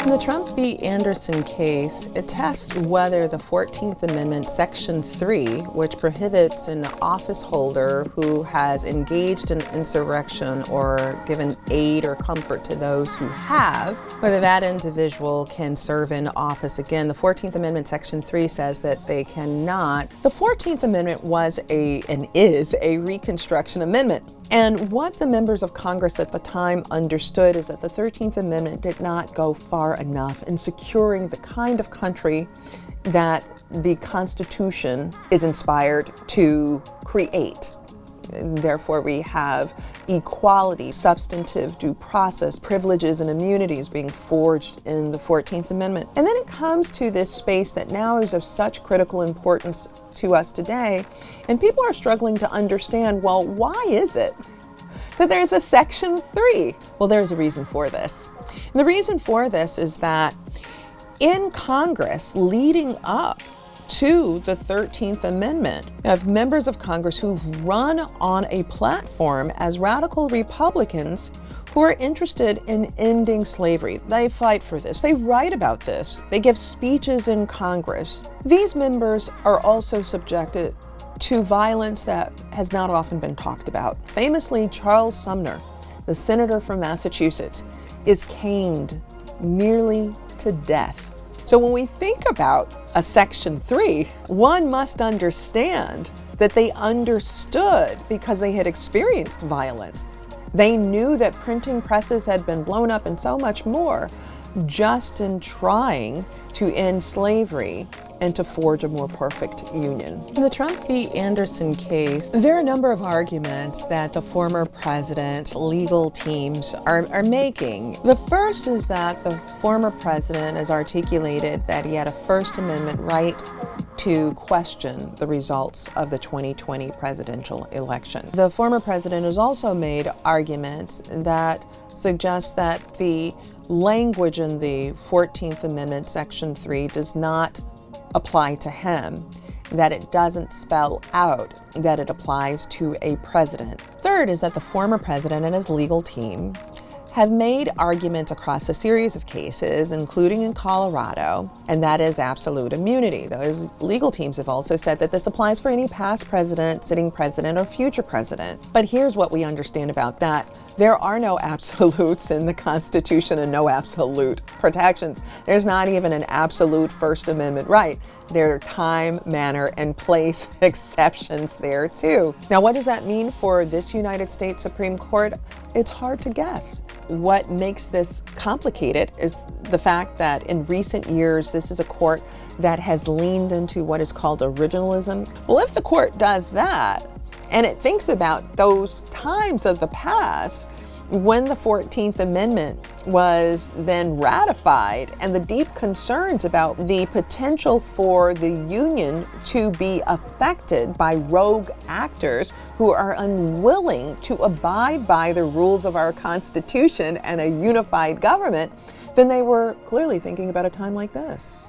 In the Trump v. Anderson case, it tests whether the 14th Amendment, Section 3, which prohibits an office holder who has engaged in insurrection or given aid or comfort to those who have, whether that individual can serve in office again. The 14th Amendment, Section 3 says that they cannot. The 14th Amendment was and is a Reconstruction Amendment. And what the members of Congress at the time understood is that the 13th Amendment did not go far enough in securing the kind of country that the Constitution is inspired to create. And therefore, we have equality, substantive due process, privileges and immunities being forged in the 14th Amendment. And then it comes to this space that now is of such critical importance to us today, and people are struggling to understand, well, why is it that there's a Section 3? Well, there's a reason for this. And the reason for this is that in Congress, leading up to the 13th Amendment, you have members of Congress who've run on a platform as radical Republicans who are interested in ending slavery. They fight for this. They write about this. They give speeches in Congress. These members are also subjected to violence that has not often been talked about. Famously, Charles Sumner, the senator from Massachusetts, is caned nearly to death. So when we think about a Section 3, one must understand that they understood because they had experienced violence. They knew that printing presses had been blown up and so much more just in trying to end slavery and to forge a more perfect union. In the Trump v. Anderson case, there are a number of arguments that the former president's legal teams are making. The first is that the former president has articulated that he had a First Amendment right to question the results of the 2020 presidential election. The former president has also made arguments that suggest that the language in the 14th Amendment, Section 3, does not apply to him, that it doesn't spell out that it applies to a president. Third is that the former president and his legal team have made arguments across a series of cases, including in Colorado, and that is absolute immunity. Those legal teams have also said that this applies for any past president, sitting president, or future president. But here's what we understand about that. There are no absolutes in the Constitution and no absolute protections. There's not even an absolute First Amendment right. There are time, manner, and place exceptions there too. Now, what does that mean for this United States Supreme Court? It's hard to guess. What makes this complicated is the fact that in recent years, this is a court that has leaned into what is called originalism. Well, if the court does that, and it thinks about those times of the past when the 14th Amendment was then ratified and the deep concerns about the potential for the Union to be affected by rogue actors who are unwilling to abide by the rules of our Constitution and a unified government, then they were clearly thinking about a time like this.